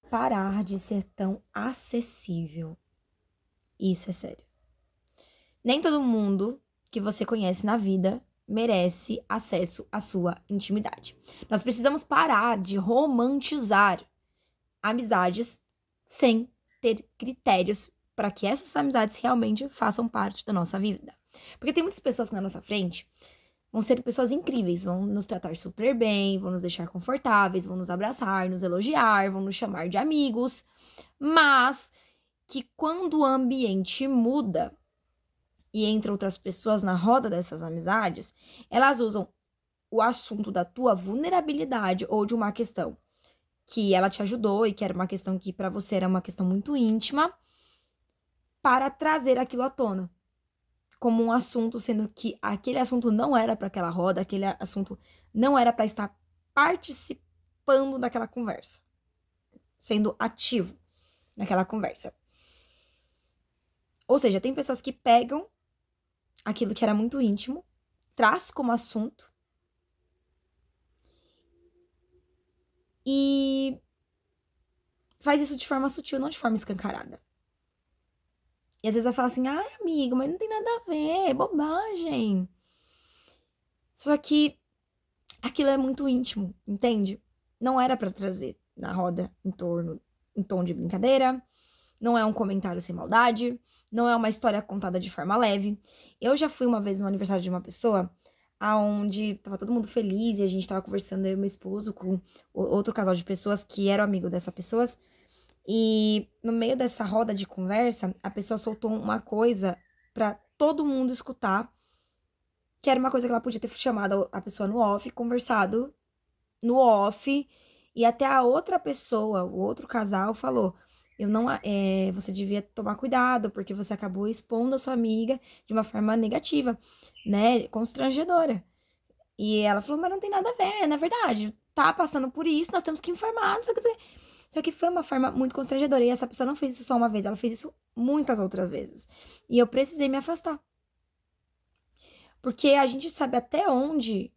parar de ser tão acessível. Isso é sério. Nem todo mundo que você conhece na vida merece acesso à sua intimidade. Nós precisamos parar de romantizar amizades sem ter critérios para que essas amizades realmente façam parte da nossa vida. Porque tem muitas pessoas na nossa frente vão ser pessoas incríveis, vão nos tratar super bem, vão nos deixar confortáveis, vão nos abraçar, nos elogiar, vão nos chamar de amigos, mas que quando o ambiente muda e entra outras pessoas na roda dessas amizades, elas usam o assunto da tua vulnerabilidade ou de uma questão que ela te ajudou e que era uma questão que para você era uma questão muito íntima, para trazer aquilo à tona como um assunto, sendo que aquele assunto não era para aquela roda, aquele assunto não era para estar participando daquela conversa, sendo ativo naquela conversa. Ou seja, tem pessoas que pegam aquilo que era muito íntimo, traz como assunto e faz isso de forma sutil, não de forma escancarada. E às vezes vai falar assim, ai, amigo, mas não tem nada a ver, é bobagem. Só que aquilo é muito íntimo, entende? Não era pra trazer na roda em tom de brincadeira, não é um comentário sem maldade, não é uma história contada de forma leve. Eu já fui uma vez no aniversário de uma pessoa aonde tava todo mundo feliz e a gente tava conversando, eu e meu esposo, com outro casal de pessoas que eram amigo dessas pessoas. E no meio dessa roda de conversa, a pessoa soltou uma coisa pra todo mundo escutar, que era uma coisa que ela podia ter chamado a pessoa no off, conversado no off, e até a outra pessoa, o outro casal, falou: eu não, você devia tomar cuidado, porque você acabou expondo a sua amiga de uma forma negativa, né? Constrangedora. E ela falou, mas não tem nada a ver, na verdade, tá passando por isso, nós temos que informar, não sei o que. Só que foi uma forma muito constrangedora. E essa pessoa não fez isso só uma vez, ela fez isso muitas outras vezes. E eu precisei me afastar. Porque a gente sabe até onde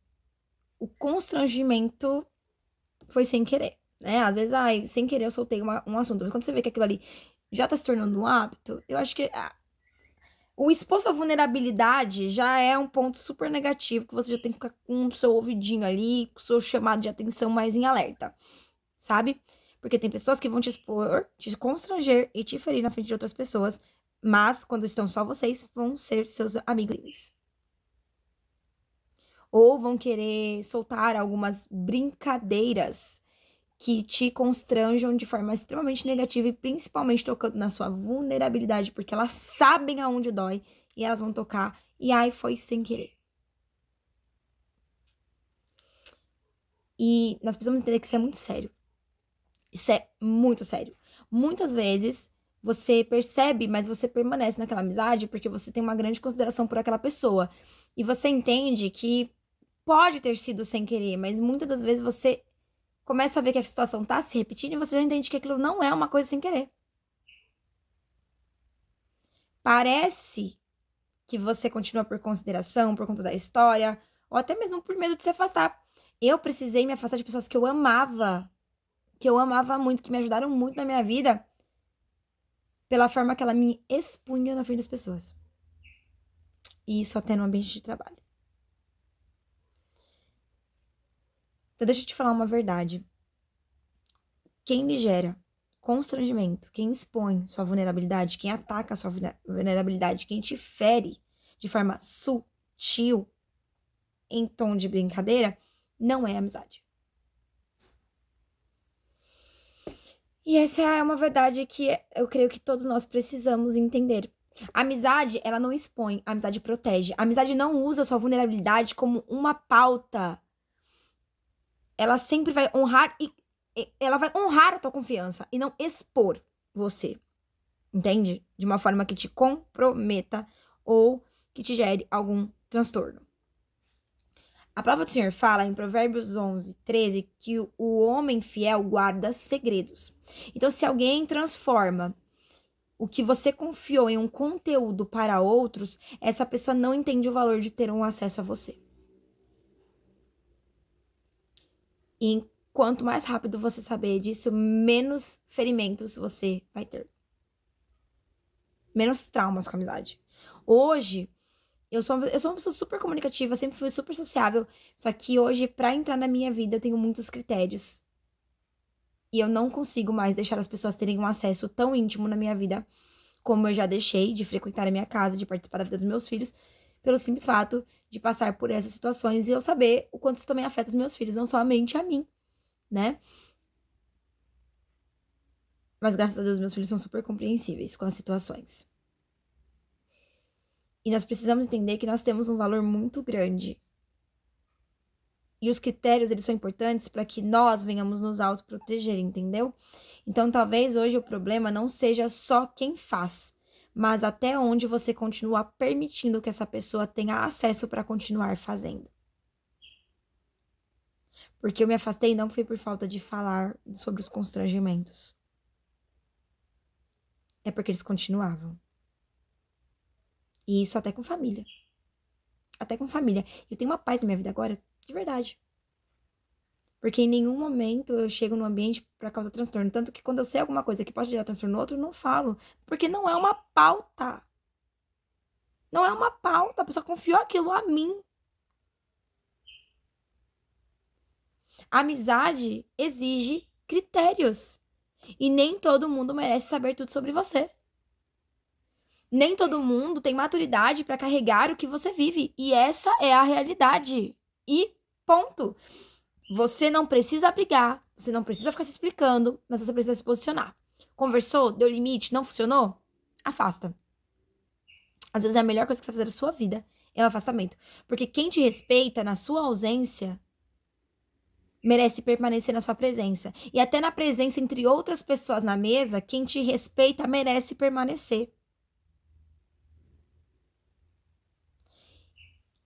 o constrangimento foi sem querer, né? Às vezes, ai, sem querer eu soltei um assunto. Mas quando você vê que aquilo ali já tá se tornando um hábito, eu acho que o expor sua vulnerabilidade já é um ponto super negativo, que você já tem que ficar com o seu ouvidinho ali, com o seu chamado de atenção mais em alerta, sabe? Porque tem pessoas que vão te expor, te constranger e te ferir na frente de outras pessoas, mas quando estão só vocês, vão ser seus amigos. Ou vão querer soltar algumas brincadeiras que te constranjam de forma extremamente negativa e principalmente tocando na sua vulnerabilidade, porque elas sabem aonde dói e elas vão tocar e ai, foi sem querer. E nós precisamos entender que isso é muito sério. Isso é muito sério. Muitas vezes você percebe, mas você permanece naquela amizade porque você tem uma grande consideração por aquela pessoa. E você entende que pode ter sido sem querer, mas muitas das vezes você começa a ver que a situação tá se repetindo e você já entende que aquilo não é uma coisa sem querer. Parece que você continua por consideração, por conta da história, ou até mesmo por medo de se afastar. Eu precisei me afastar de pessoas que eu amava muito, que me ajudaram muito na minha vida, pela forma que ela me expunha na frente das pessoas. E isso até no ambiente de trabalho. Então, deixa eu te falar uma verdade. Quem lhe gera constrangimento, quem expõe sua vulnerabilidade, quem ataca a sua vulnerabilidade, quem te fere de forma sutil, em tom de brincadeira, não é amizade. E essa é uma verdade que eu creio que todos nós precisamos entender. A amizade, ela não expõe, a amizade protege. A amizade não usa a sua vulnerabilidade como uma pauta. Ela sempre vai honrar e ela vai honrar a tua confiança e não expor você. Entende? De uma forma que te comprometa ou que te gere algum transtorno. A palavra do Senhor fala em Provérbios 11, 13, que o homem fiel guarda segredos. Então, se alguém transforma o que você confiou em um conteúdo para outros, essa pessoa não entende o valor de ter um acesso a você. E quanto mais rápido você saber disso, menos ferimentos você vai ter. Menos traumas com a amizade. Hoje, eu sou uma pessoa super comunicativa, sempre fui super sociável. Só que hoje, pra entrar na minha vida, eu tenho muitos critérios. E eu não consigo mais deixar as pessoas terem um acesso tão íntimo na minha vida como eu já deixei de frequentar a minha casa, de participar da vida dos meus filhos, pelo simples fato de passar por essas situações e eu saber o quanto isso também afeta os meus filhos, não somente a mim, né? Mas graças a Deus, meus filhos são super compreensíveis com as situações. E nós precisamos entender que nós temos um valor muito grande. E os critérios, eles são importantes para que nós venhamos nos autoproteger, entendeu? Então, talvez hoje o problema não seja só quem faz, mas até onde você continua permitindo que essa pessoa tenha acesso para continuar fazendo. Porque eu me afastei não foi por falta de falar sobre os constrangimentos. É porque eles continuavam. E isso até com família. Até com família. Eu tenho uma paz na minha vida agora, de verdade. Porque em nenhum momento eu chego no ambiente pra causar transtorno. Tanto que quando eu sei alguma coisa que pode gerar transtorno no outro, eu não falo. Porque não é uma pauta. Não é uma pauta. A pessoa confiou aquilo a mim. A amizade exige critérios. E nem todo mundo merece saber tudo sobre você. Nem todo mundo tem maturidade pra carregar o que você vive. E essa é a realidade. E ponto. Você não precisa brigar, você não precisa ficar se explicando, mas você precisa se posicionar. Conversou, deu limite, não funcionou? Afasta. Às vezes é a melhor coisa que você vai fazer da sua vida é o afastamento. Porque quem te respeita na sua ausência merece permanecer na sua presença. E até na presença entre outras pessoas na mesa, quem te respeita merece permanecer.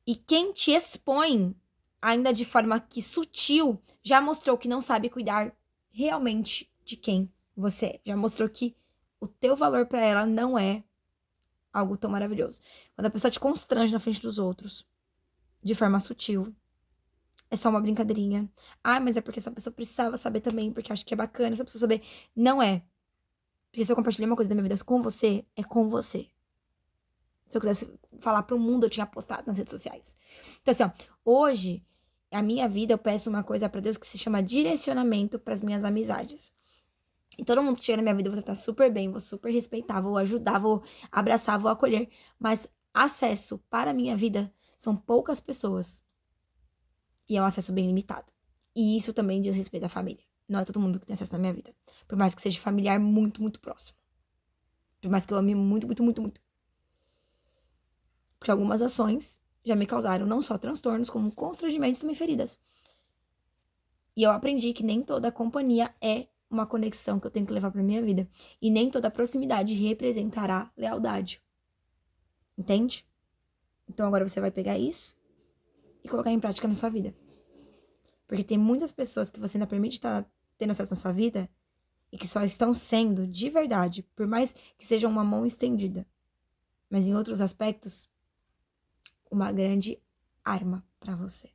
E quem te expõe, ainda de forma que sutil, já mostrou que não sabe cuidar realmente de quem você é. Já mostrou que o teu valor pra ela não é algo tão maravilhoso. Quando a pessoa te constrange na frente dos outros, de forma sutil, é só uma brincadeirinha. Ah, mas é porque essa pessoa precisava saber também, porque eu acho que é bacana essa pessoa saber. Não é. Porque se eu compartilhei uma coisa da minha vida com você, é com você. Se eu quisesse falar pro mundo, eu tinha postado nas redes sociais. Então, assim, ó, hoje, a minha vida, eu peço uma coisa pra Deus que se chama direcionamento pras minhas amizades. E todo mundo que chega na minha vida, eu vou tratar super bem, vou super respeitar, vou ajudar, vou abraçar, vou acolher. Mas acesso para a minha vida são poucas pessoas. E é um acesso bem limitado. E isso também diz respeito à família. Não é todo mundo que tem acesso na minha vida. Por mais que seja familiar muito, muito próximo. Por mais que eu ame muito, muito, muito, muito. Porque algumas ações já me causaram não só transtornos, como constrangimentos e também feridas. E eu aprendi que nem toda companhia é uma conexão que eu tenho que levar pra minha vida. E nem toda proximidade representará lealdade. Entende? Então agora você vai pegar isso e colocar em prática na sua vida. Porque tem muitas pessoas que você ainda permite estar tendo acesso na sua vida e que só estão sendo de verdade, por mais que sejam uma mão estendida. Mas em outros aspectos, uma grande arma pra você.